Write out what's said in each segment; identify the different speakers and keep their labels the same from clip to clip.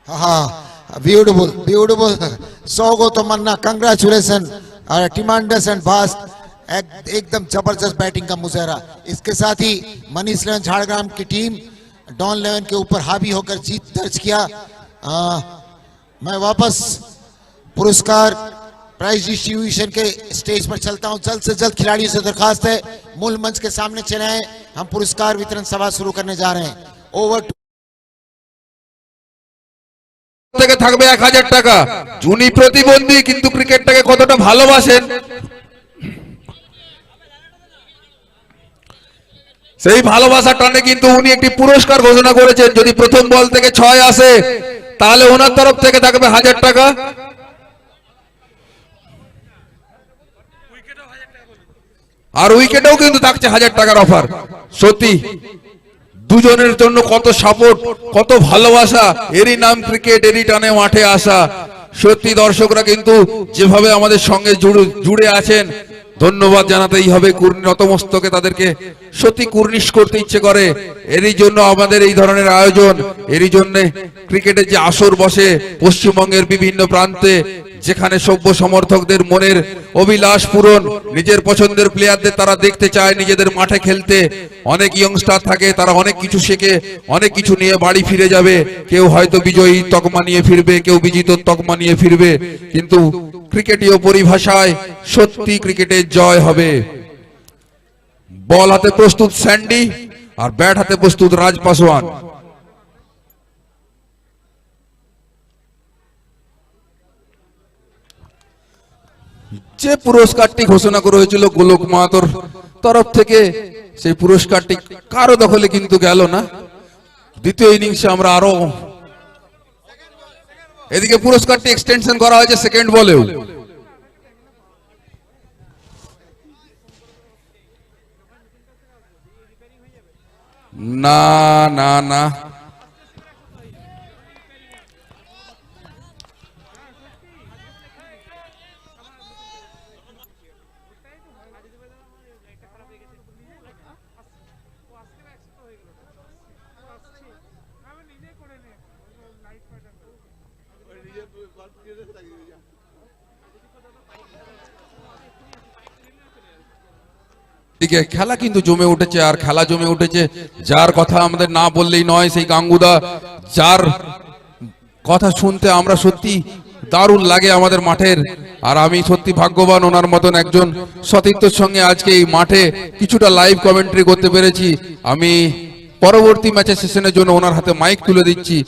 Speaker 1: हाँ beautiful beautiful. 100 को तमन्ना, congratulation टिमांडस एंड भास्ट, एकदम जबरदस्त बैटिंग का मुजाहरा। इसके साथ ही मनीष 11 झाड़ग्राम की टीम डॉन 11 के ऊपर हावी होकर जीत दर्ज किया। मैं वापस पुरस्कार प्राइज डिस्ट्रीब्यूशन के स्टेज पर चलता हूं। जल्द से जल्द खिलाड़ियों से दरखास्त है मूल मंच के सामने चले आए। हम पुरस्कार वितरण सभा शुरू करने जा रहे हैं। ओवर
Speaker 2: থেকে থাকবে 1000 টাকা। যিনি প্রতিবন্ধী কিন্তু ক্রিকেটটাকে কতটা ভালোবাসেন সেই ভালোবাসার টানে কিন্তু উনি একটি পুরস্কার ঘোষণা করেছেন। যদি প্রথম বল থেকে 6 আসে তাহলে ওনার তরফ থেকে থাকবে 1000 টাকা। আর উইকেটেও কিন্তু থাকছে 1000 টাকার অফার। সত্যি দুজনের জন্য কত সাপোর্ট, কত ভালোবাসা, এরই নাম ক্রিকেট, এরই টানে মাঠে আসা। সত্যি দর্শকরা কিন্তু যেভাবে আমাদের সঙ্গে জুড়ে আছেন, ধন্যবাদ জানাতেই হবে। নতমস্তকে তাদেরকে সত্যি কুর্নিশ করতে ইচ্ছে করে। এরই জন্য আমাদের এই ধরনের আয়োজন, এরই জন্য ক্রিকেটের যে আসর বসে পশ্চিমবঙ্গের বিভিন্ন প্রান্তে, যেখানে সভ্য সমর্থকদের মনের অভিলাষ পূরণ, নিজের পছন্দের প্লেয়ারদের তারা দেখতে চায় নিজেদের মাঠে খেলতে। অনেক ইয়ংস্টার থাকে, তারা অনেক কিছু শেখে, অনেক কিছু নিয়ে বাড়ি ফিরে যাবে। কেউ হয়তো বিজয়ী তকমা নিয়ে ফিরবে, কেউ বিজিত তকমা নিয়ে ফিরবে, কিন্তু ক্রিকেটীয় পরিভাষায় সত্যি ক্রিকেটের জয় হবে। বল হাতে প্রস্তুত স্যান্ডি আর ব্যাট হাতে প্রস্তুত রাজ পাসওয়ান। যে পুরস্কারটি ঘোষণা করা হয়েছিল গোলক মাহাতোর তরফ থেকে, সেই পুরস্কারটি কারো দখলে কিন্তু গেল না। দ্বিতীয় ইনিংসে আমরা আরো এদিকে পুরস্কারটি এক্সটেনশন করা হয়েছে সেকেন্ড বলেও। না না না, খেলা কিন্তু জমে উঠেছে। আর খেলা জমে উঠেছে যার কথা আমাদের না বললেই নয়, সেই গাঙ্গুদা, যার কথা শুনতে আমরা সত্যি দারুণ লাগে আমাদের মাঠের। আর আমি সত্যি ভাগ্যবান ওনার মতন একজন সতীর্থর সঙ্গে আজকে এই মাঠে কিছুটা লাইভ কমেন্ট্রি করতে পেরেছি। আমি পরবর্তী ম্যাচের সেশনের জন্য ওনার হাতে মাইক তুলে দিচ্ছি।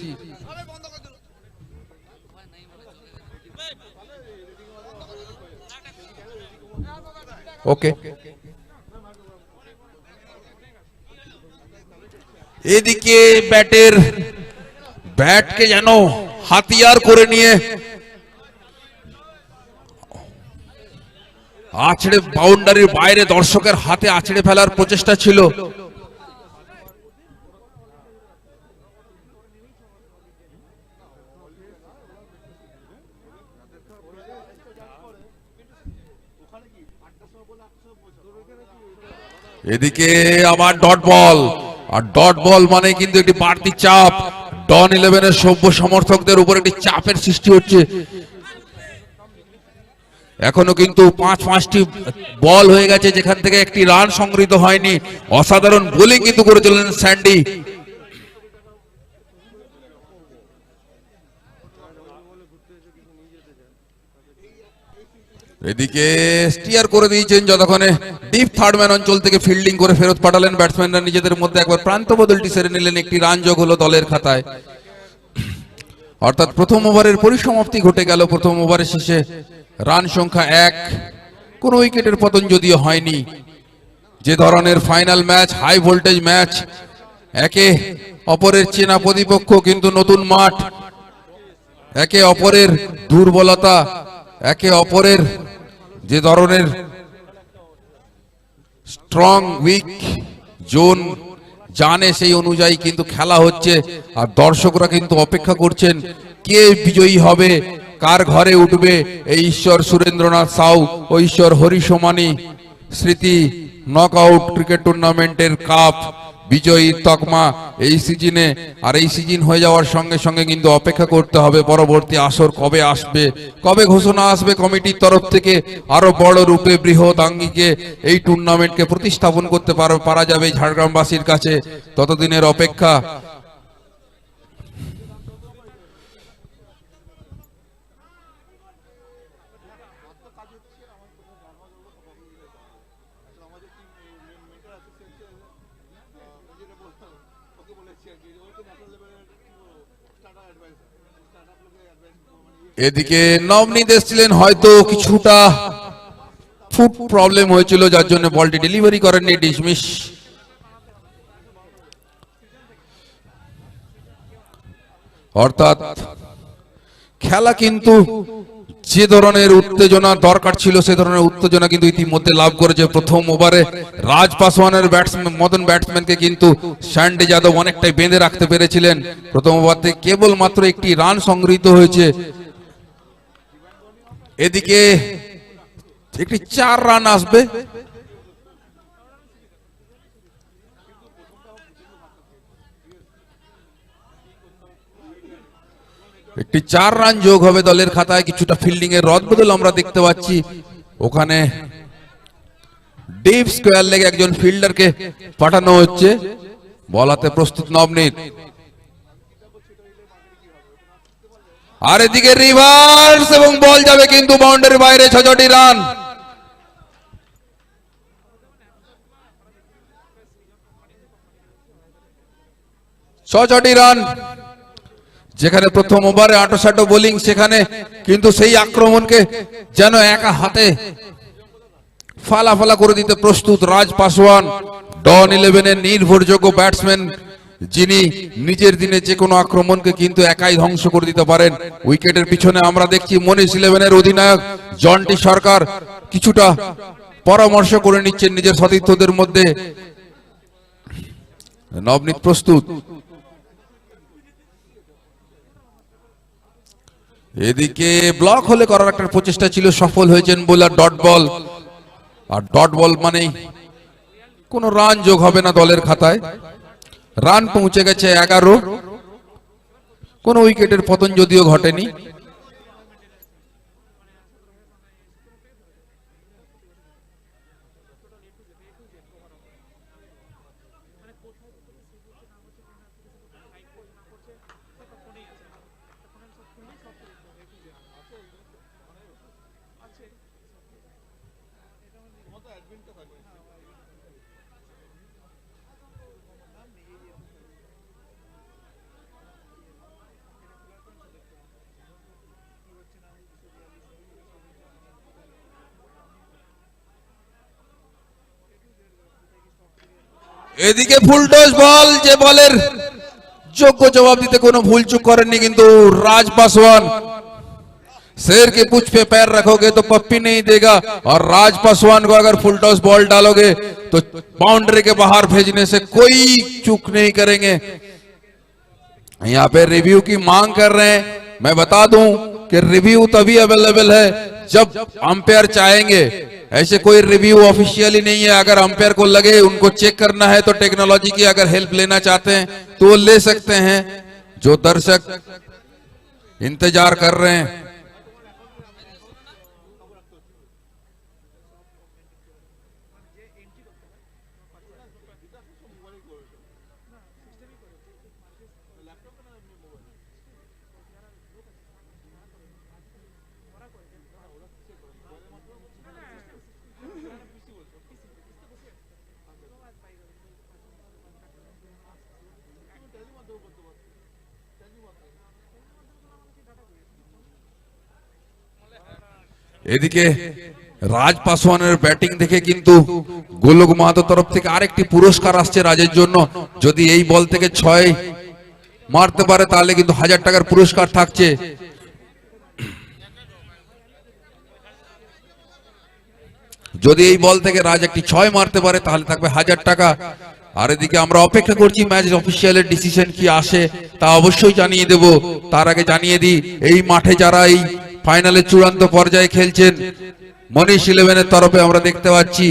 Speaker 2: ওকে, এদিকে ব্যাটকে যেন হাতিয়ার করে নিয়ে আছড়ে বাউন্ডারির বাইরে দর্শকের হাতে আছড়ে ফেলার প্রচেষ্টা ছিল। এদিকে আবার ডট বল, আর ডট বল মানে কিন্তু একটি বাড়তি চাপ। ডন 11-এর সভ্য সমর্থকদের উপর একটি চাপের সৃষ্টি হচ্ছে। এখনো কিন্তু 5-5টি বল হয়ে গেছে, যেখান থেকে একটি রান সংগৃহীত হয়নি। অসাধারণ বোলিং কিন্তু করে চলেছেন স্যান্ডি। এদিকে স্টিয়ার করে দিয়েছেন যতক্ষণে ডিপ থার্ডম্যান অঞ্চল থেকে ফিল্ডিং করে ফেরত পাঠালেন ব্যাটসম্যানরা নিজেদের মধ্যে একবার প্রান্ত বদলটি সেরে নিলেন। একটি রান যোগ হলো দলের খাতায়। অর্থাৎ প্রথম ওভারের পরিসমাপ্তি ঘটে গেল। প্রথম ওভারের শেষে রান সংখ্যা 1, কোন উইকেটের পতন যদিও হয়নি। যে ধরনের final match, high voltage match, একে অপরের চেনা প্রতিপক্ষ কিন্তু নতুন মাঠ, একে অপরের দুর্বলতা, একে অপরের যে ধরনের স্ট্রং উইক জোন জানে, সেই অনুযায়ী কিন্তু খেলা হচ্ছে। আর দর্শকরা কিন্তু অপেক্ষা করছেন কে বিজয়ী হবে, কার ঘরে উঠবে এই ঈশ্বর সুরেন্দ্রনাথ সাউ ও ঈশ্বর হরিসমানি স্মৃতি নকআউট ক্রিকেট টুর্নামেন্টের কাপ বিজয়ী তকমা এই সিজনে, আর এই সিজন হয়ে যাওয়ার সঙ্গে সঙ্গে কিন্তু অপেক্ষা করতে হবে পরবর্তী আসর কবে আসবে, কবে ঘোষণা আসবে কমিটির তরফ থেকে আরো বড় রূপে বৃহৎ আঙ্গিকে এই টুর্নামেন্টকে প্রতিস্থাপন করতে পারা যাবে ঝাড়গ্রামবাসীর কাছে, ততদিনের অপেক্ষা। এদিকে নবনীত এসেছিলেন, হয়তো কিছুটা ফুড প্রবলেম হয়েছিল যার জন্য বলটি ডেলিভারি করেননি, ডিসমিস। অর্থাৎ খেলা কিন্তু যে ধরনের উত্তেজনা দরকার ছিল সে ধরনের উত্তেজনা কিন্তু ইতিমধ্যে লাভ করেছে। প্রথম ওভারে রাজ পাসওয়ানের মদন ব্যাটসম্যানকে কিন্তু স্যান্ডি যাদব অনেকটাই বেঁধে রাখতে পেরেছিলেন। প্রথম ওভার থেকে কেবল মাত্র একটি রান সংগৃহীত হয়েছে। এদিকে একটি 4 রান আসবে, একটি 4 রান যোগ হবে দলের খাতায়। কিছুটা ফিল্ডিং এর রদবদল আমরা দেখতে পাচ্ছি। ওখানে ডিপ স্কোয়ার লেগে একজন ফিল্ডারকে পাঠানো হচ্ছে। বল হাতে প্রস্তুত নবনীত, আর এদিকে রিভার্স এবং বল যাবে কিন্তু বাউন্ডারির বাইরে। 6টি রান। যেখানে প্রথম ওভারে আটোসাটো বোলিং, সেখানে কিন্তু সেই আক্রমণকে যেন একা হাতে ফালা করে দিতে প্রস্তুত রাজ পাসওয়ান, ডন 11-এর নির্ভরযোগ্য ব্যাটসম্যান, যিনি নিজের দিনে যে কোনো আক্রমণকে কিন্তু একাই ধ্বংস করে দিতে পারেন। উইকেটের পিছনে আমরা দেখছি মনীষ 11-এর অধিনায়ক জন্টি সরকার কিছুটা পরামর্শ করে নিচ্ছেন নিজের সতীর্থদের মধ্যে। নবনীত প্রস্তুত। এদিকে ব্লক হলে করার একটা প্রচেষ্টা ছিল, সফল হয়েছেন বোলার ডট বল। আর ডট বল মানেই কোনো রান যোগ হবে না দলের খাতায়। রান পৌঁছে গেছে 11। কোনো উইকেটের পতন যদিও ঘটেনি। এদিকে ফুলটস বল, যে বলের যোগ্য জবাব দিতে কোনো ভুলচুক করেননি কিন্তু রাজ पासवान। शेर के पूंछ पे पैर रखोगे तो पप्पी नहीं देगा, और राज पासवान को अगर फुल टॉस बॉल डालोगे तो बाउंड्री के बाहर भेजने से कोई चूक नहीं करेंगे। यहाँ पे रिव्यू की मांग कर रहे हैं। मैं बता दूं कि रिव्यू तभी अवेलेबल है जब अंपायर चाहेंगे। ऐसे कोई रिव्यू ऑफिशियली नहीं है। अगर अंपायर को लगे उनको चेक करना है तो टेक्नोलॉजी की अगर हेल्प लेना चाहते हैं तो वो ले सकते हैं। जो दर्शक इंतजार कर रहे हैं, এদিকে রাজ পাসওয়ানের ব্যাটিং দেখে কিন্তু গোলক মাহাতো তরফ থেকে আরেকটি পুরস্কার আসছে রাজের জন্য। যদি এই বল থেকে 6 মারতে পারে তাহলে কিন্তু 1000 টাকার পুরস্কার থাকছে। যদি এই বল থেকে রাজ একটি 6 মারতে পারে তাহলে থাকবে 1000 টাকা। আর এদিকে আমরা অপেক্ষা করছি ম্যাচ অফিসিয়ালের ডিসিশন কি আসে তা অবশ্যই জানিয়ে দেব। তার আগে জানিয়ে দিই, এই মাঠে যারা এই ফাইনালের চূড়ান্ত পর্যায়ে খেলছেন, মনীষ 11-এর তরফে আমরা দেখতে পাচ্ছি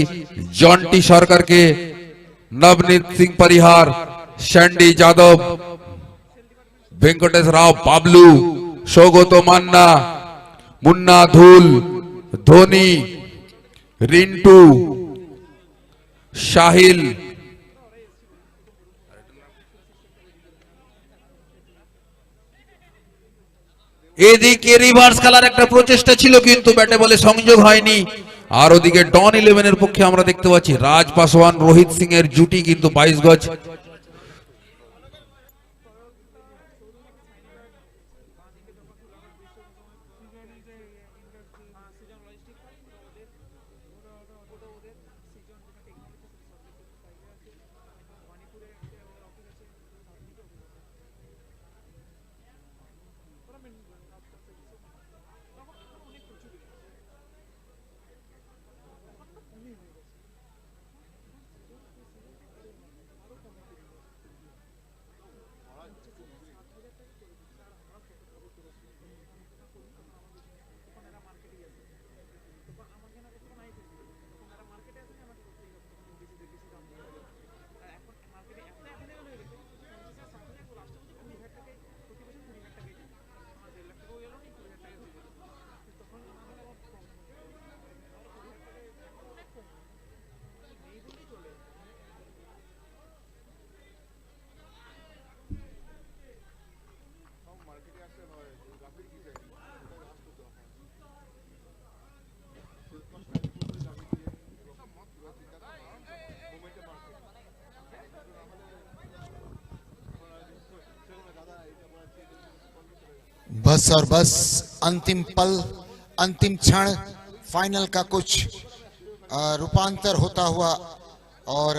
Speaker 2: জন্টি সরকারকে नवनीत सिंह परिहार, सैंडी यादव, वेंकटेश राव बाबलू, सौगत मान्ना, मुन्ना धूल, धोनी, रिंटू, शाहिल,
Speaker 3: এদিকে রিভার্স খেলার একটা প্রচেষ্টা ছিল কিন্তু ব্যাটে বলে সংযোগ হয়নি।
Speaker 2: আর ওদিকে ডন ইলেভেনের পক্ষে আমরা দেখতে পাচ্ছি রাজ পাসওয়ান, রোহিত সিং এর জুটি কিন্তু 22 গজ।
Speaker 1: बस और बस अंतिम पल, अंतिम क्षण, फाइनल का कुछ रूपांतर होता हुआ और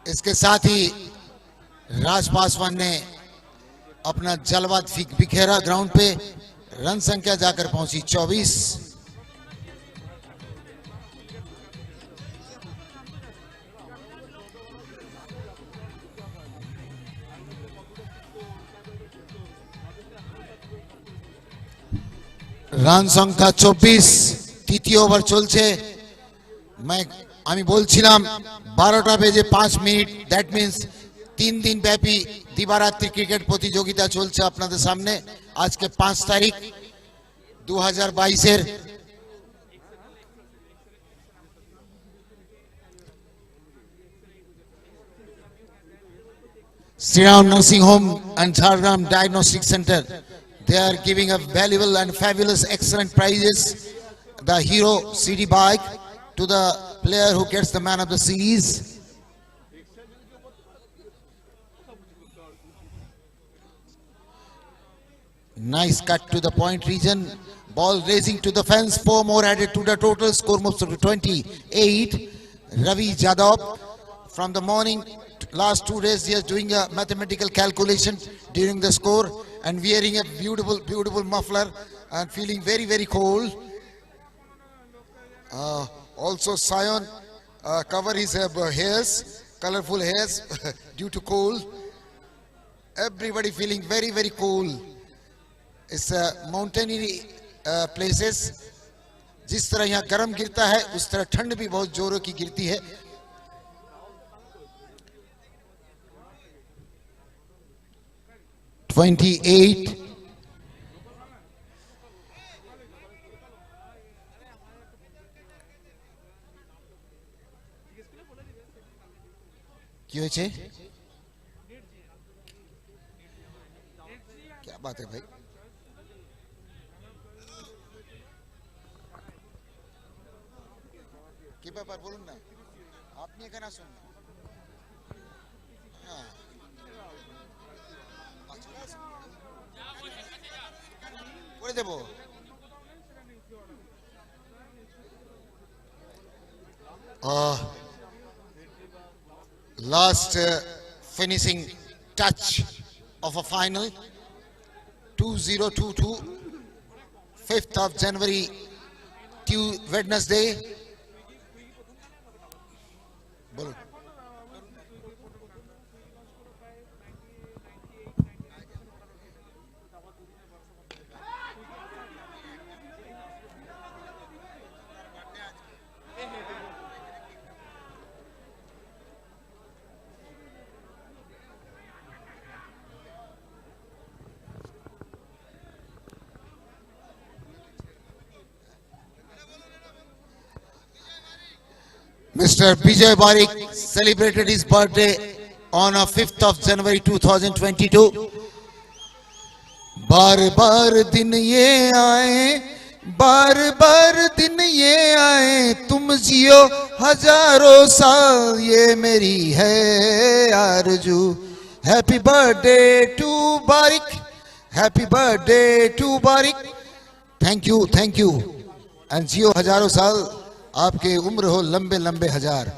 Speaker 1: इसके साथ ही राज पासवान ने अपना जलवा बिखेरा ग्राउंड पे। रन संख्या जाकर पहुंची 24। রান সংখ্যা 24। তৃতীয় ওভার চলছে। আমি বলছিলাম 12টা বেজে 5 মিনিট, দ্যাট মিন্স 3 দিন ব্যাপী দিবারাত্রি ক্রিকেট প্রতিযোগিতা চলছে আপনাদের সামনে। আজকে 5 তারিখ 2022-এর। Sriram Nursing Home and Jhargram Diagnostic Center, they are giving a valuable and fabulous excellent prizes. The Hero CD bike to the player who gets the man of the series. Nice cut to the point region. Ball racing to the fence. 4 more added to the total. Score moves to 28. Ravi Jadhav from the morning, last 2 days he is doing a mathematical calculation during the score and wearing a beautiful muffler and feeling very cold. Also Sion cover his hairs, colorful hairs due to cold. Everybody feeling very cold. It's mountainy places. जिस तरह यहाँ गर्म गिरता है उस तरह ठंड भी बहुत जोरों की गिरती है। কি হয়েছে? क्या बात है भाई? কি ব্যাপার বলুন না, আপনি এখানে আসুন না। হ্যাঁ, করে দেব। Last finishing touch of a final, 2022, 5th of January, Wednesday. बोलो। Mr. Vijay Barik celebrated his birthday on 5th of January 2022. बार बार दिन ये आए, बार बार दिन ये आए, तुम जियो हजारों साल, ये मेरी है आरज़ू. Happy birthday to Barik, happy birthday to Barik. Thank you and जियो हजारों साल, आपके उम्र हो लंबे लंबे हजार.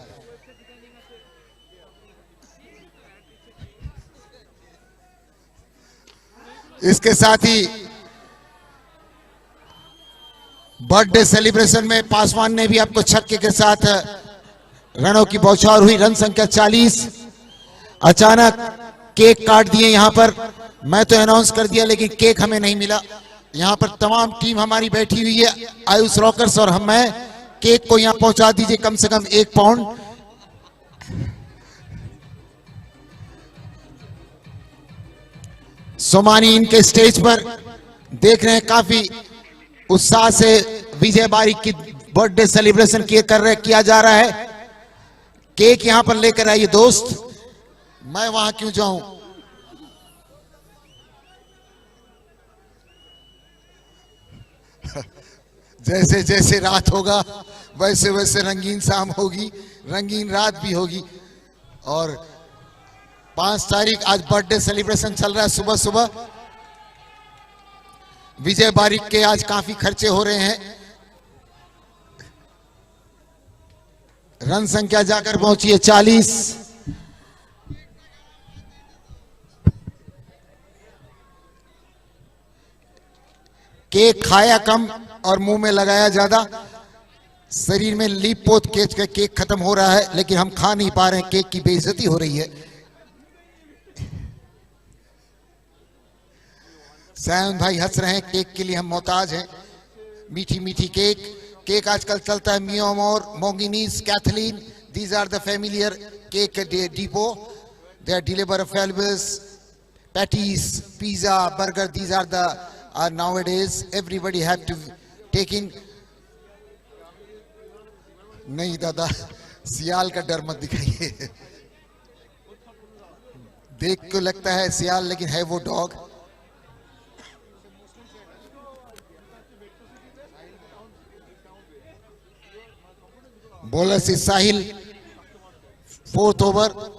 Speaker 1: इसके साथ ही बर्थडे सेलिब्रेशन में पासवान ने भी आपको छक्के के साथ रनों की बौछार हुई. रन संख्या 40. अचानक केक काट दिए यहां पर. मैं तो अनाउंस कर दिया लेकिन केक हमें नहीं मिला. यहां पर तमाम टीम हमारी बैठी हुई है, आयुष रॉकर्स और हम. मैं केक को यहां पहुंचा दीजिए, कम से कम 1 पाउंड. सोमानी इनके स्टेज पर देख रहे हैं, काफी उत्साह से विजय बारिक की बर्थडे सेलिब्रेशन किया जा रहा है. केक यहां पर लेकर आइए दोस्त, मैं वहां क्यों जाऊं. जैसे जैसे रात होगा वैसे वैसे रंगीन शाम होगी, रंगीन रात भी होगी. और 5 तारीख आज बर्थडे सेलिब्रेशन चल रहा है. सुबह सुबह विजय बारिक के आज काफी खर्चे हो रहे हैं. रन संख्या जाकर पहुंची है 40. केक खाया कम और मुंह में लगाया ज्यादा. शरीर में लीप पोत के केक खत्म हो रहा है, लेकिन हम खा नहीं पा रहे हैं. केक की बेइज्जती हो रही है. सैन भाई हंस रहे हैं, केक के लिए हम मोहताज हैं. मीठी मीठी केक आजकल चलता है. Mio Amore, Monginis, Kathleen, these are the familiar cake depot. They are deliver availables, patties, pizza, burger. These are the nowadays everybody have to take in. नहीं दादा, सियाल का डर मत दिखाइए. देख को लगता है सियाल, लेकिन है वो डॉग. बॉलर से साहिल, 4th ओवर.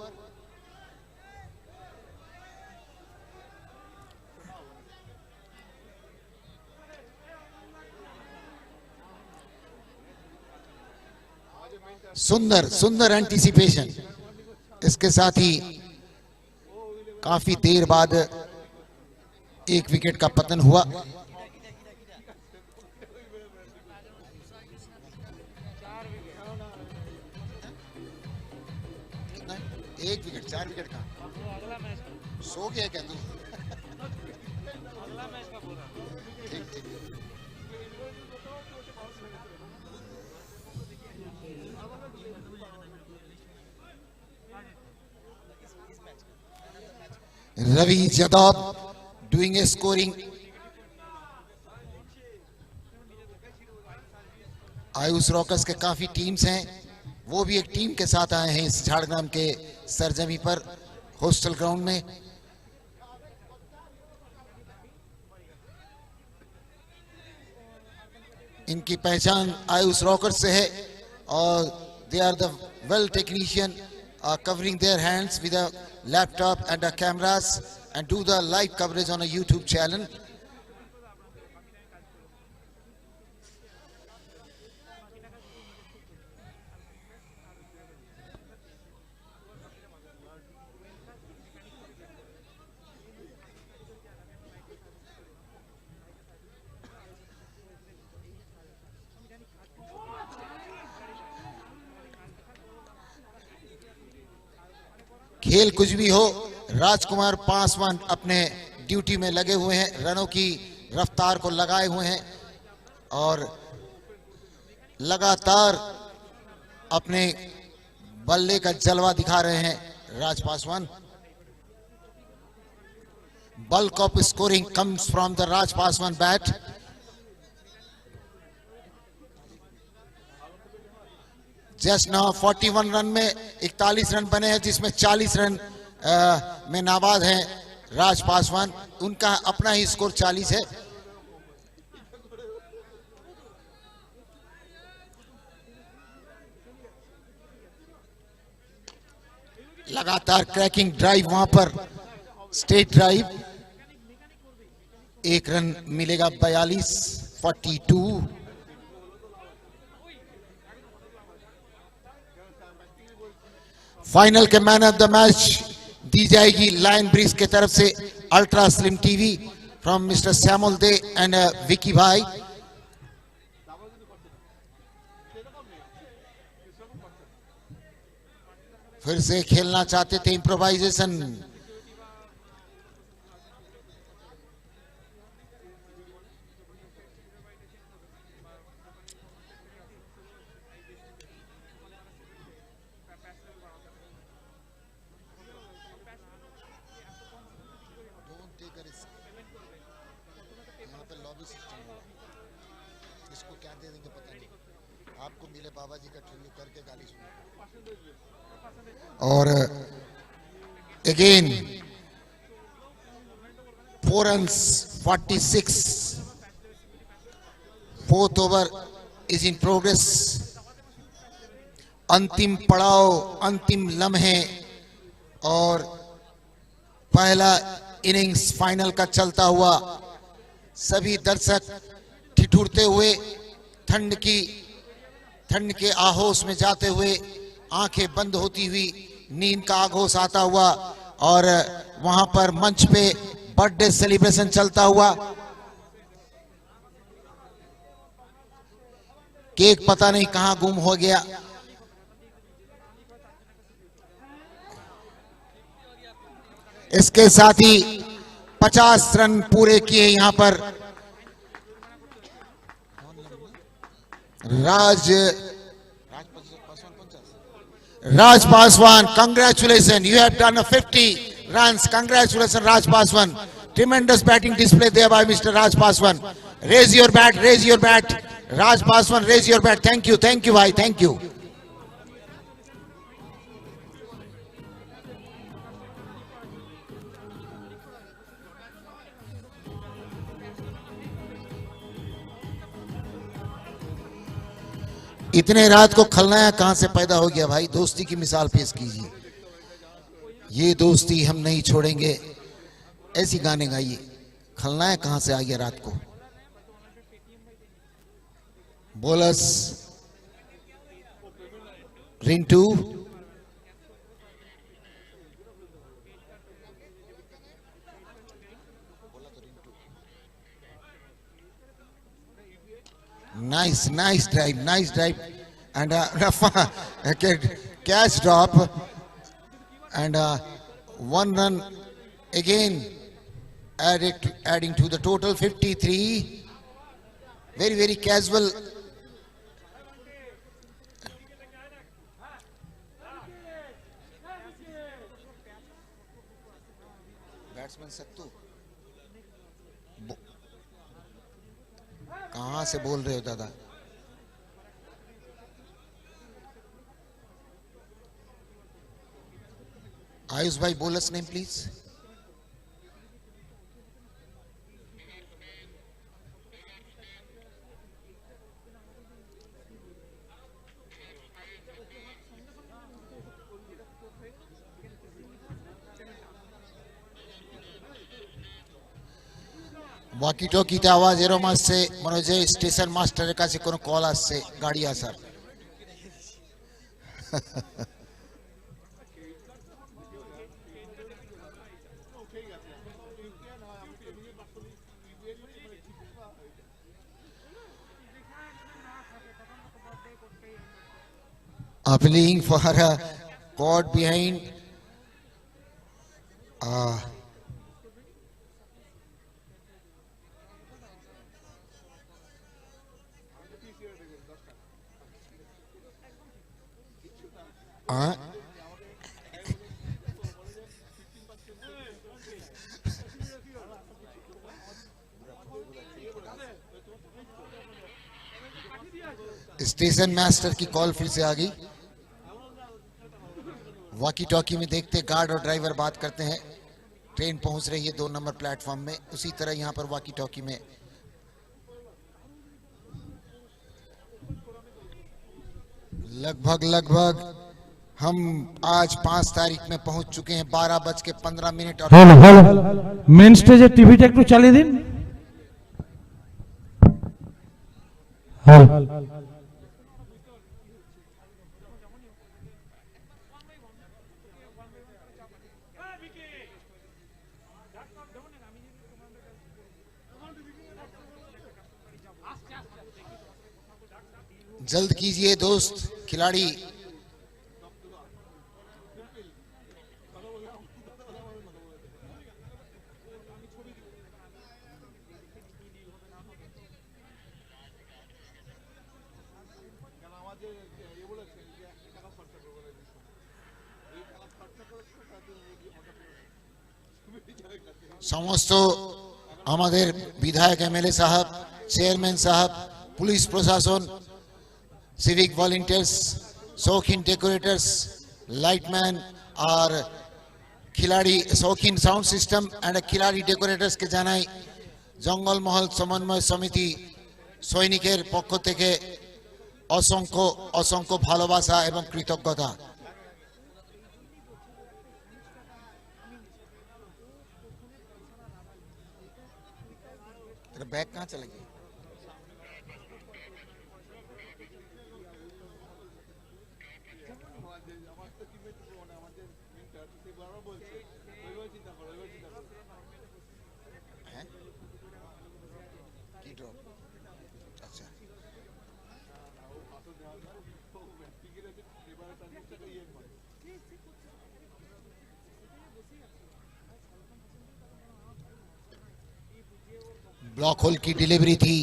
Speaker 1: सुंदर एंटीसिपेशन. इसके साथ ही काफी देर बाद 1 विकेट का पतन हुआ. कितना? 1 विकेट, 4 विकेट का. सो गया क्या तू? ठीक. Ravi Yadav doing a scoring. Ayush Rockers के काफी टीम्स हैं, वो भी एक टीम के साथ आए हैं इस झाड़ग्राम के सरजमी पर, हॉस्टल ग्राउंड में. इनकी पहचान आयुष रॉकर्स से है और they are the well technician covering their hands with a laptop and a cameras and do the live coverage on a YouTube channel. खेल कुछ भी हो, राजकुमार पासवान अपने ड्यूटी में लगे हुए हैं, रनों की रफ्तार को लगाए हुए हैं और लगातार अपने बल्ले का जलवा दिखा रहे हैं Raj Paswan. bulk of scoring comes from the Raj Paswan bat. Just now 41 run में 41 रन बने हैं, जिसमें 40 रन में नाबाद हैं राज पासवान। उनका अपना ही स्कोर 40 है। लगातार क्रैकिंग ड्राइव वहां पर, स्ट्रेट ड्राइव। एक रन मिलेगा 42। फाइनल के मैन ऑफ द मैच दी जाएगी लायन ब्रिज के तरफ से ultra slim TV from mister Shyamal they and Vicky भाई। फिर से खेलना चाहते थे इम्प्रोवाइजेशन। इसको क्या दे देंगे पता नहीं, आपको मिले बाबा जी का ठुल्ली करके गाली सुनो। और again 4 runs 46, fourth over is in progress. अंतिम पड़ाव, अंतिम लम्हे और पहला इनिंग्स फाइनल का चलता हुआ। सभी दर्शक ठिठुरते हुए, ठंड के आहोश में जाते हुए, आंखें बंद होती हुई, नींद का आगोश आता हुआ, और वहां पर मंच पे बर्थडे सेलिब्रेशन चलता हुआ। केक पता नहीं कहां गुम हो गया। इसके साथ ही 50 रन पूरे किए यहां पर Raj Paswan. Congratulations, you have done a 50 runs. Congratulations, Raj Paswan. Tremendous batting display there by Mr. Raj Paswan. Raise your bat, raise your bat. Raj Paswan, raise your bat. Thank you, bhai, thank you. इतने रात को खलनायक कहां से पैदा हो गया भाई? दोस्ती की मिसाल पेश कीजिए। ये दोस्ती हम नहीं छोड़ेंगे, ऐसी गाने गाइए। खलनायक कहां से आ गया रात को? Bolus ring 2। Nice drive, and catch drop, and 1 run again adding to the total 53. Very casual. Batsman Sattu, कहां से बोल रहे हो दादा? आयुष भाई, bolus name please. Walkie talkie তে আওয়াজ এরম আসছে মনে হয় যে স্টেশন মাস্টারের কাছে কোনো কল আসছে গাড়ি আসার। appealing for a caught behind station master की कॉल फिर से आ गई। वॉकी टॉकी में देखते गार्ड और ड्राइवर बात करते हैं, ट्रेन पहुंच रही है 2 नंबर प्लेटफॉर्म में। उसी तरह यहां पर वॉकी टॉकी में लगभग हम आज 5 तारीख में पहुंच चुके हैं 12:15 और
Speaker 4: হ্যালো হ্যালো মেন স্টেজের টিভিটা একটু চালিয়ে দিন। হ্যালো
Speaker 1: जल्द कीजिए दोस्त खिलाड़ी। সমস্ত আমাদের বিধায়ক এমএলএ সাহেব, চেয়ারম্যান সাহেব, পুলিশ প্রশাসন, सिविक वॉलंटियर्स, शौकीन डेकोरेटर्स, लाइटमैन और खिलाड़ी शौकीन साउंड सिस्टम एंड खिलाड़ी डेकोरेटर्स के জানাই জঙ্গলমহল সমন্বয় সমিতি সৈনিকের পক্ষ থেকে অসংখ্য অসংখ্য ভালোবাসা এবং কৃতজ্ঞতা। तेरा बैग कहाँ चला गया? अच्छा, ब्लॉक होल की डिलीवरी थी,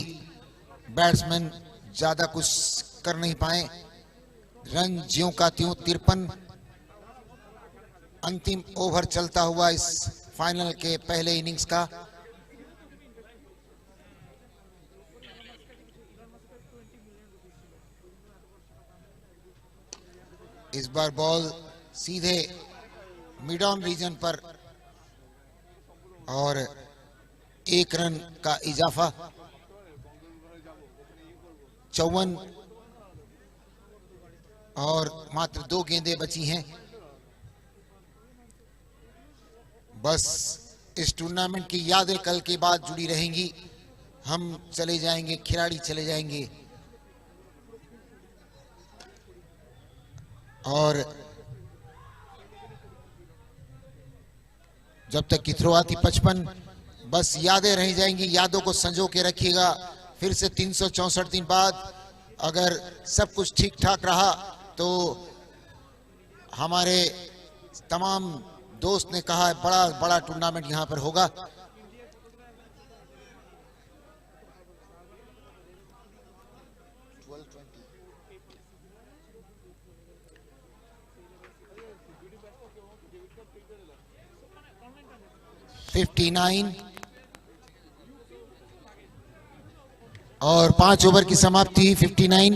Speaker 1: बैट्समैन ज्यादा कुछ कर नहीं पाए। रन ज्यों का त्यों 53। अंतिम ओवर चलता हुआ इस फाइनल के पहले इनिंग्स का। इस बार बॉल सीधे मिड ऑन रीजन पर और 1 रन का इजाफा। 54 और मात्र 2 गेंदें बची हैं। बस इस टूर्नामेंट की यादें कल के बाद जुड़ी रहेंगी। हम चले जाएंगे, खिलाड़ी चले जाएंगे और जब तक की थ्रो आती 55, बस यादें रह जाएंगी। यादों को संजो के रखिएगा। फिर से 364 दिन बाद अगर सब कुछ ठीक ठाक रहा तो हमारे तमाम दोस्त ने कहा है बड़ा बड़ा टूर्नामेंट यहां पर होगा। और 5 ओवर की समाप्ति 59।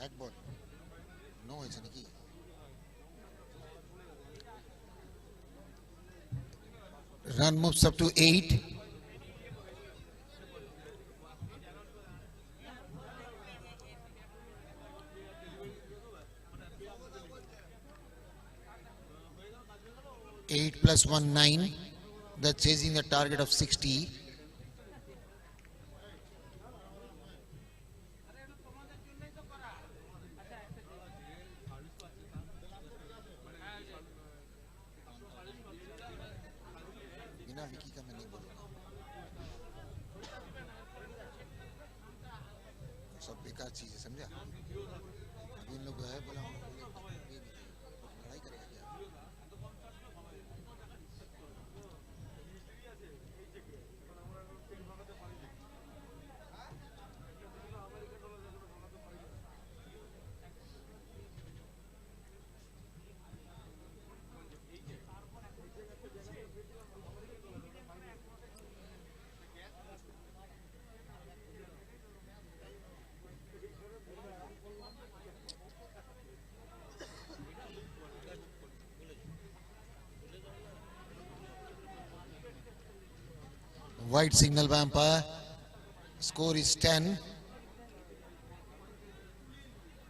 Speaker 1: এক বল নো হয়েছে নাকি run moves up to 8 8 plus 1 9 that's chasing the target of 60 बिना विकी का मैं नहीं बोलूंगा सब बेकार चीज है समझा अभी इन लोग है बोला लड़ाई करेगा क्या White signal by umpire. Score is 10.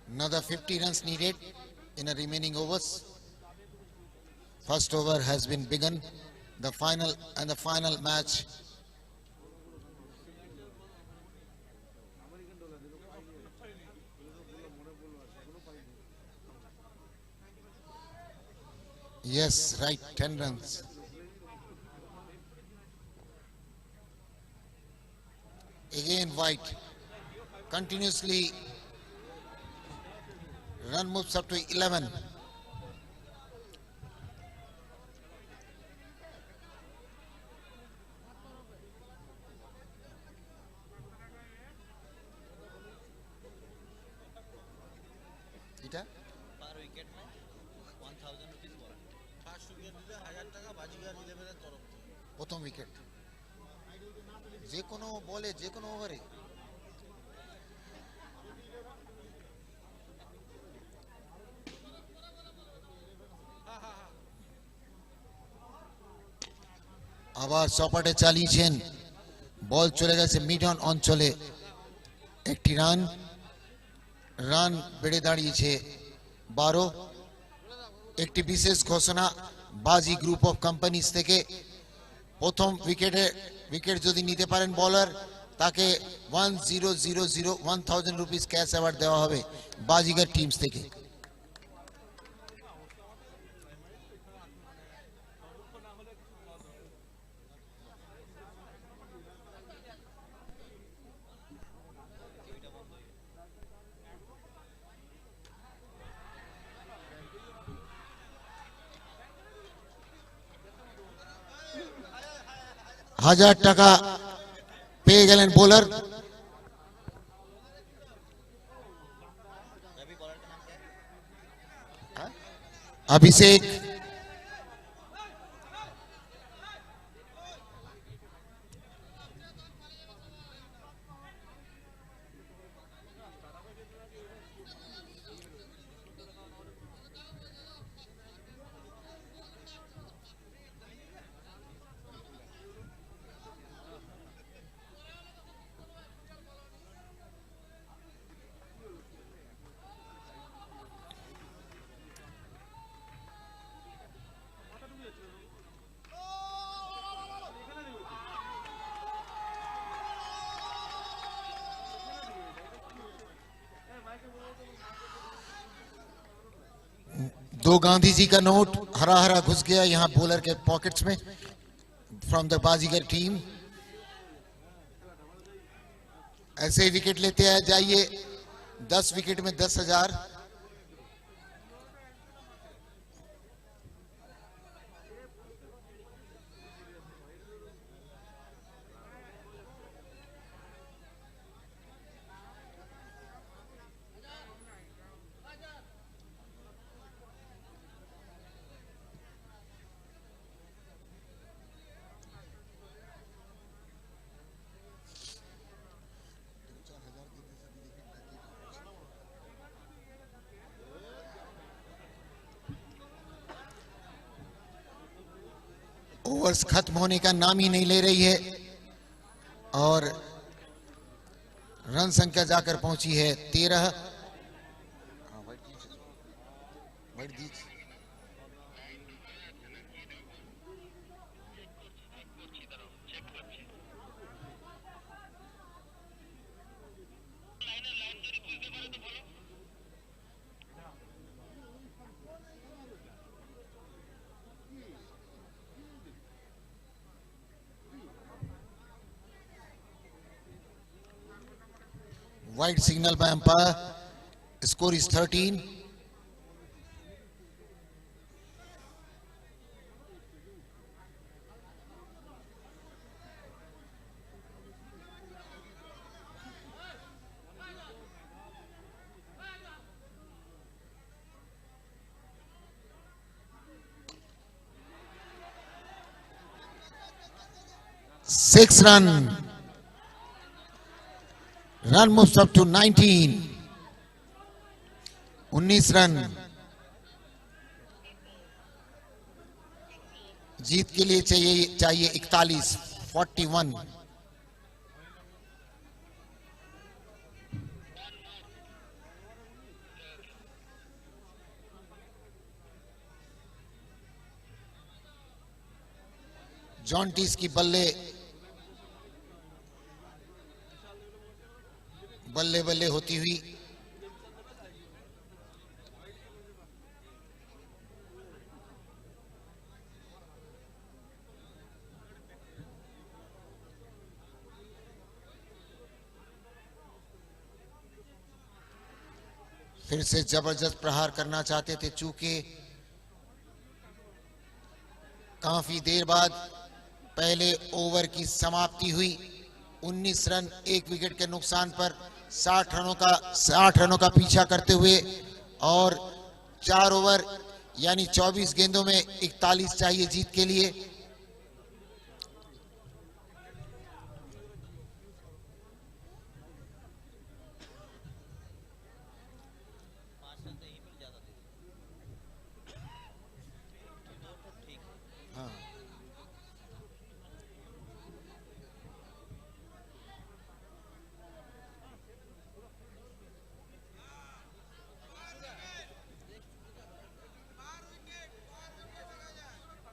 Speaker 1: Another 50 runs needed in the remaining overs. First over has been begun. The final match. Yes, right, 10 runs. Again White continuously run moves up to 11. এটা
Speaker 5: পার wicket में 1000 rupees বলা first wicket দিলে 1000 টাকা বাজিগার 11 এর তরফ থেকে
Speaker 1: প্রথম wicket যে কোনো বলে যে কোনো ওভারে আবার সপাটে চালিয়েছেন বল চলে গেছে মিড অন অঞ্চলে একটি রান বেড়ে দাঁড়িয়েছে 12 একটি বিশেষ ঘোষণা বাজি গ্রুপ অফ কোম্পানিজ থেকে প্রথম উইকেট যদি নিতে পারেন বলার তাকে 1000 রুপিস ক্যাশ অ্যাওয়ার্ড দেওয়া হবে বাজিগার টিমস থেকে হাজার টাকা পেয়ে গেলেন বোলার
Speaker 5: रवि बॉलर का नाम क्या है
Speaker 1: अभिषेक दो गांधी जी का नोट हरा हरा घुस गया यहां बॉलर के पॉकेट्स में फ्रॉम द बाजीगर टीम ऐसे ही विकेट लेते आ जाइए 10 विकेट में 10,000 ओवर्स खत्म होने का नाम ही नहीं ले रही है और रन संख्या जाकर पहुंची है 13। White signal by umpire. Score is 13. Six run. Run moves up to 19. 19 run जीत के लिए चाहिए 41, 41। जॉन्टीज की बल्ले बल्ले होती हुई फिर से जबरदस्त प्रहार करना चाहते थे, चूंकि काफी देर बाद पहले ओवर की समाप्ति हुई। 19 रन 1 विकेट के नुकसान पर 60 रनों का पीछा करते हुए और 4 ओवर यानी 24 गेंदों में 41 चाहिए जीत के लिए।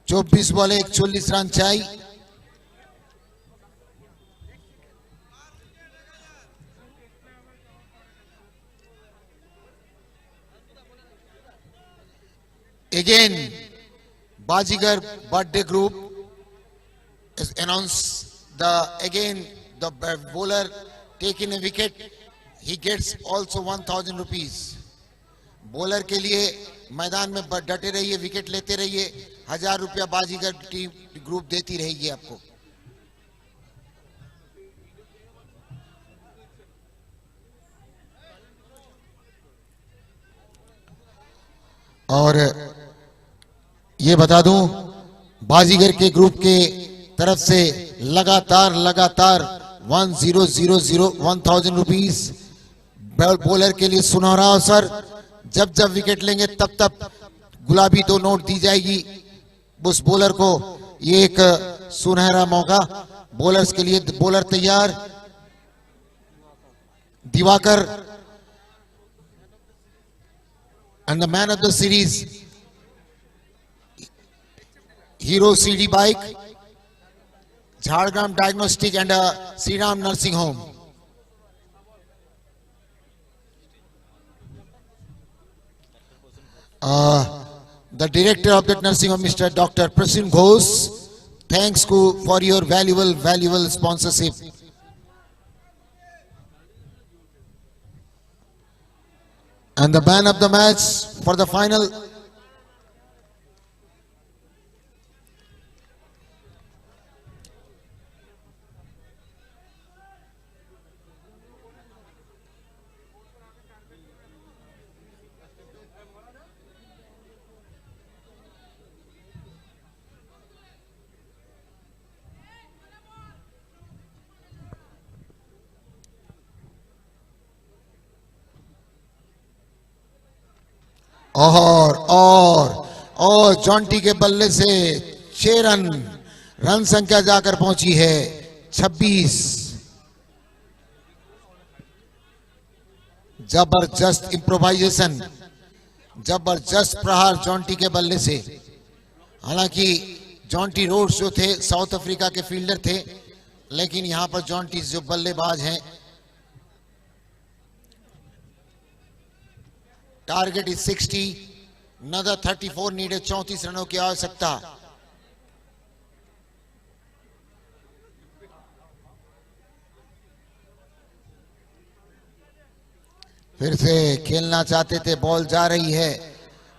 Speaker 1: जो 24 बॉले 41 रन चाहिए। Again, Bajigar birthday group is announced the bowler taking a wicket, he gets also 1000 rupees. Bowler के लिए मैदान में डटे रहिए, विकेट लेते रहिए, 1000 रुपया बाजीगर टीम ग्रुप देती रहेगी आपको। और ये बता दूं, बाजीगर के ग्रुप के तरफ से लगातार 1000 रुपीस बॉलर के लिए सुनहरा अवसर। जब विकेट लेंगे तब गुलाबी 2 नोट दी जाएगी उस बॉलर को। ये एक सुनहरा मौका बॉलर्स के लिए। बॉलर तैयार, Diwakar and the man of the series hero CD bike, Jhargram diagnostic and Shri Ram nursing home. The director of that nursing home, Mr. Dr. Prasim Ghosh, thanks for your valuable sponsorship. And the man of the match for the final, और Jonty के बल्ले से 6 run run संख्या जाकर पहुंची है 26। जबरदस्त improvisation, जबरदस्त प्रहार जॉन्टी के बल्ले से। हालांकि जॉन्टी रोड्स जो थे साउथ अफ्रीका के फील्डर थे, लेकिन यहां पर जॉन्टी जो बल्लेबाज हैं, टारगेट इज 60, another 34 नीडेड, 34 रनों की आवश्यकता। फिर से खेलना चाहते थे, बॉल जा रही है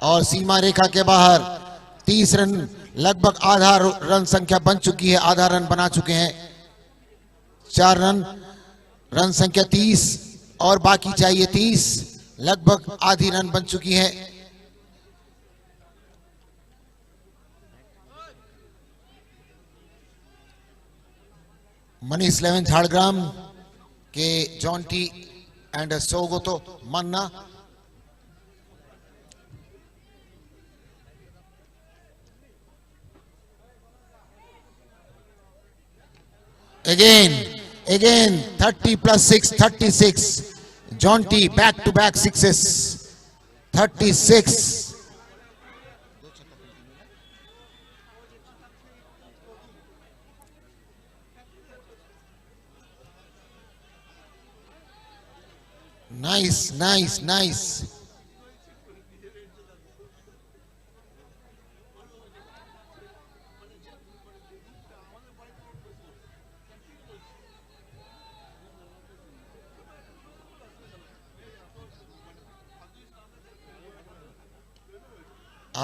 Speaker 1: और सीमा रेखा के बाहर। 30 रन, लगभग आधा रन संख्या बन चुकी है, आधा रन बना चुके हैं। 4 रन, रन संख्या 30 और बाकी चाहिए 30, लगभग आधी रन बन चुकी है। मनीष 11 झाड़ग्राम के Jonty and Sougata Manna. Again 30 plus 6, 36. Jonty back to back sixes, 36. Nice.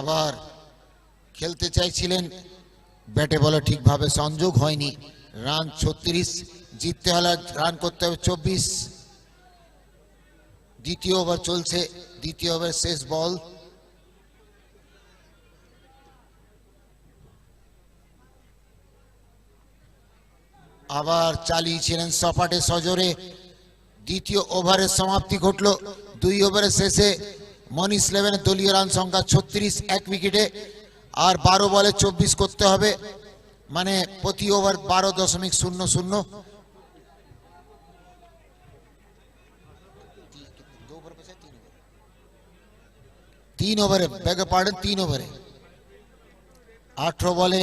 Speaker 1: আবার খেলতে চাইছিলেন, ব্যাটে বলে ঠিকভাবে সংযোগ হয়নি। রান 36, জিততে হলে রান করতে হবে 24। দ্বিতীয় ওভার চলছে, দ্বিতীয় ওভার শেষ বল। আবার চালিয়েছিলেন সপাটে সজোরে। দ্বিতীয় ওভারের সমাপ্তি ঘটল। 2 ওভারের শেষে মনীষ 11 দলীয় রান সংখ্যা 36, 1 উইকেটে। আর 12 বলে 24 করতে হবে, মানে প্রতি ওভার 12.00। 3 ওভারে, বেগ পার্ডন, 3 ওভারে 18 বলে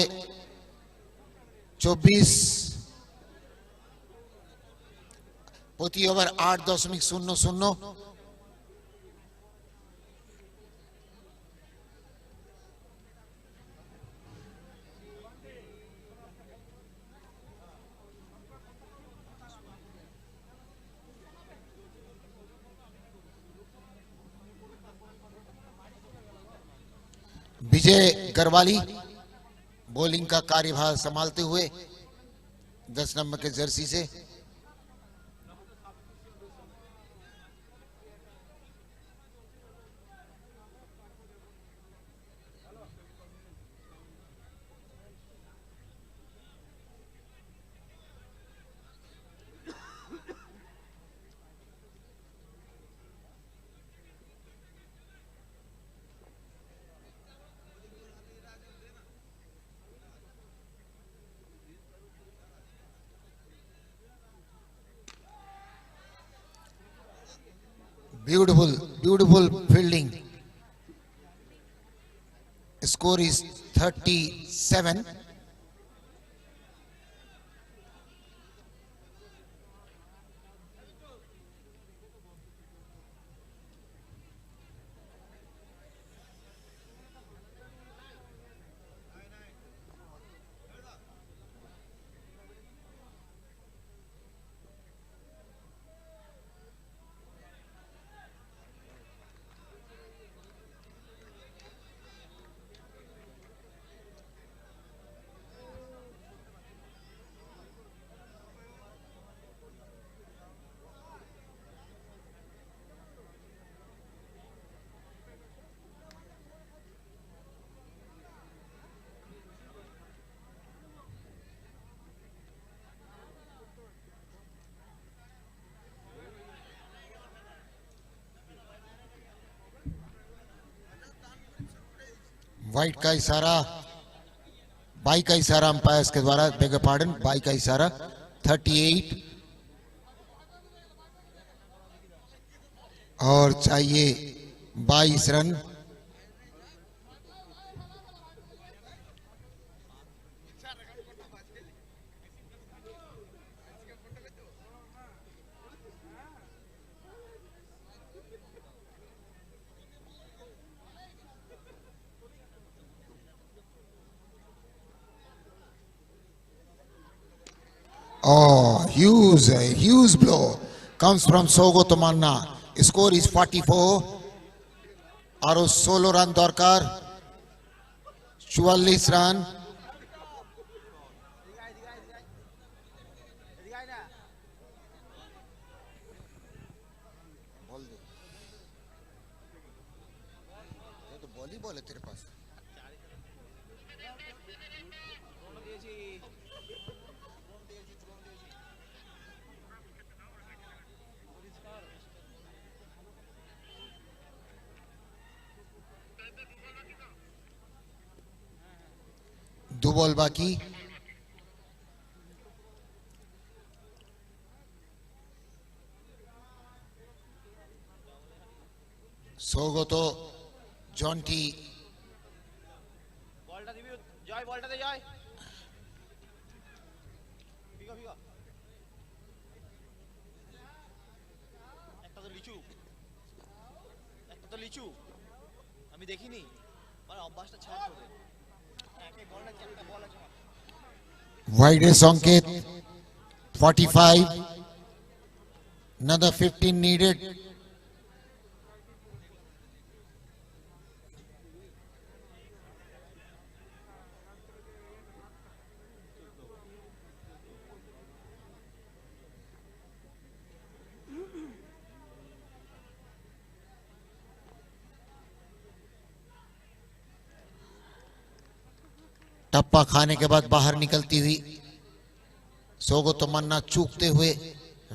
Speaker 1: 24, প্রতি ওভার 8.00। विजय गरवाली बॉलिंग का कार्यभार संभालते हुए 10 नंबर के जर्सी से। Beautiful fielding. Score is 37. White का इशारा, बाई का इशारा अंपायर्स के द्वारा, बेग पार्डन, बाई का इशारा। 38 और चाहिए 22 run. Oh, huge blow comes from Sogo Tamanna. Score is 44. Aro 16 run দরকার, 44 রান। বল দে, তো বলই বলে तेरे पास। दो बॉल बाकी। সৌগত, জন্টি,
Speaker 5: বলটা দিবি জয়, বলটা দে জয়। ফিগো ফিগো একটা তো লিচু, একটা তো লিচু আমি দেখিনি, মানে অভ্যাসটা ছাড় করে একে বলটা একটা বল আছে।
Speaker 1: ওয়াইডের সংকেত 45, another 15 needed। टप्पा खाने के बाद बाहर निकलती हुई सोगो तमन्ना चूकते हुए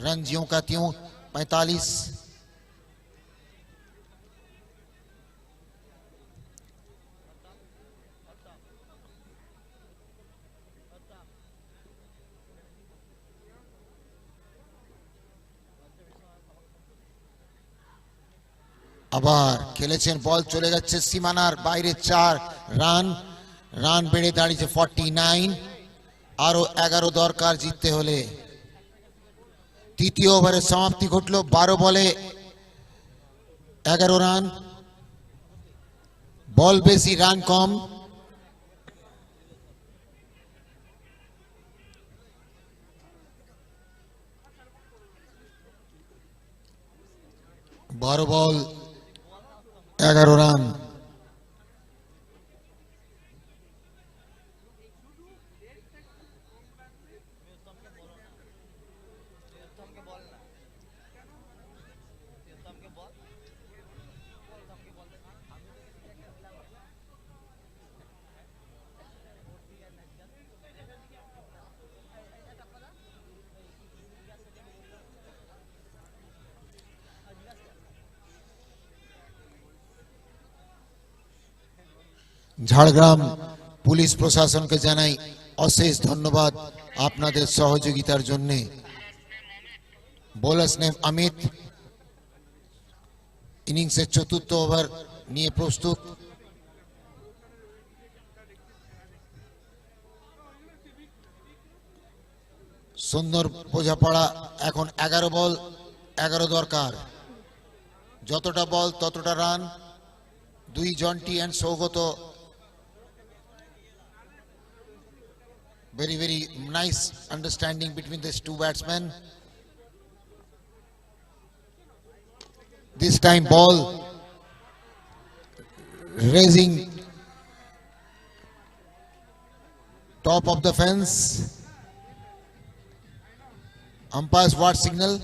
Speaker 1: रन ज्यों का त्यों। 45। আবার খেলেছেন, বল চলে যাচ্ছে সীমানার বাইরে। 4 রান, রান বেড়ে দাঁড়িয়েছে 49। আরো 11 দরকার জিততে হলে। তৃতীয় ওভারের সমাপ্তি ঘটলো, 12 বলে 11 রান। বল বেশি, রান কম। बारह बॉल 11 রান। ঝাড়গ্রাম পুলিশ প্রশাসনকে জানাই অশেষ ধন্যবাদ আপনাদের সহযোগিতার জন্য। বোলার্স নেম অমিত, ইনিংসের চতুর্থ ওভার নিয়ে প্রস্তুত। সুন্দর বোঝাপড়া। এখন 11 বল 11 দরকার, যতটা বল ততটা রান। দুই Jonty and Saugata, very nice understanding between these two batsmen. This time ball raising top of the fence. Umpire's what signal?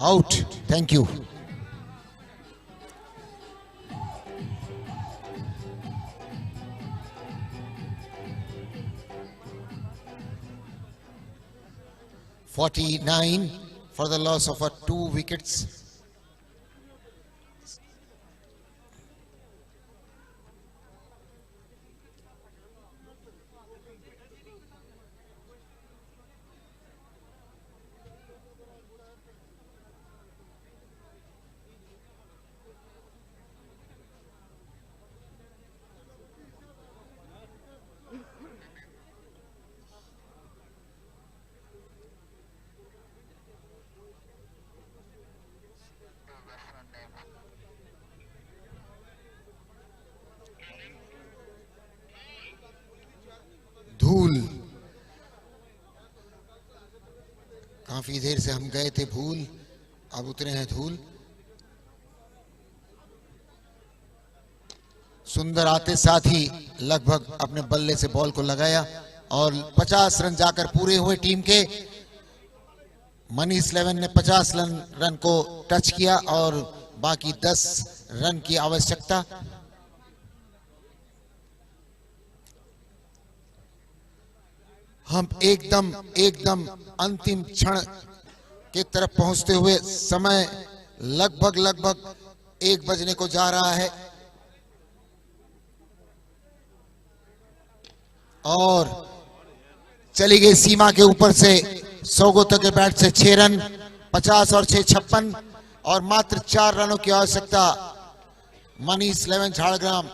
Speaker 1: Out. Thank you. (49) for the loss of 2 wickets. धूल, काफी देर से हम गए थे भूल, अब उतरे हैं धूल। सुंदर आते साथ ही लगभग अपने बल्ले से बॉल को लगाया और 50 रन जाकर पूरे हुए टीम के। मनीष 11 ने 50 रन को टच किया और बाकी 10 रन की आवश्यकता। हम एकदम अंतिम क्षण के तरफ पहुंचते हुए समय लगभग 1 बजने को जा रहा है और चली गई सीमा के ऊपर से सौगोता के बैट से 6 रन, 50 और 6 56 और मात्र 4 रनों की आवश्यकता। मनीष 11 झाड़ग्राम।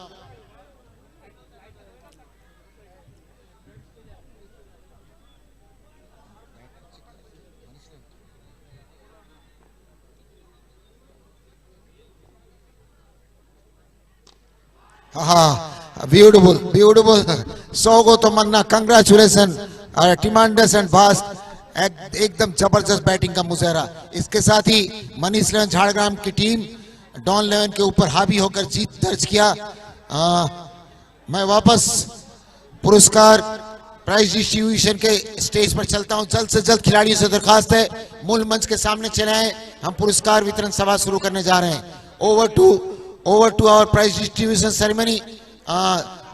Speaker 1: हाँ, ब्यूटीफुल सौगोता मन्ना, कंग्रेचुलेशन टिमांडस एंड भास्ट, एकदम जबरदस्त बैटिंग का मुजाहरा। इसके साथ ही मनीष 11 झाड़ग्राम की टीम डॉन 11 के ऊपर हावी होकर जीत दर्ज किया। मैं वापस पुरस्कार प्राइज डिस्ट्रीब्यूशन के स्टेज पर चलता हूं। जल्द से जल्द खिलाड़ियों से दरखास्त है मूल मंच के सामने चले आए, हम पुरस्कार वितरण सभा शुरू करने जा रहे हैं। Over to our prize distribution ceremony.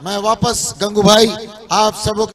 Speaker 1: मैं वापस गंगू भाई आप सबों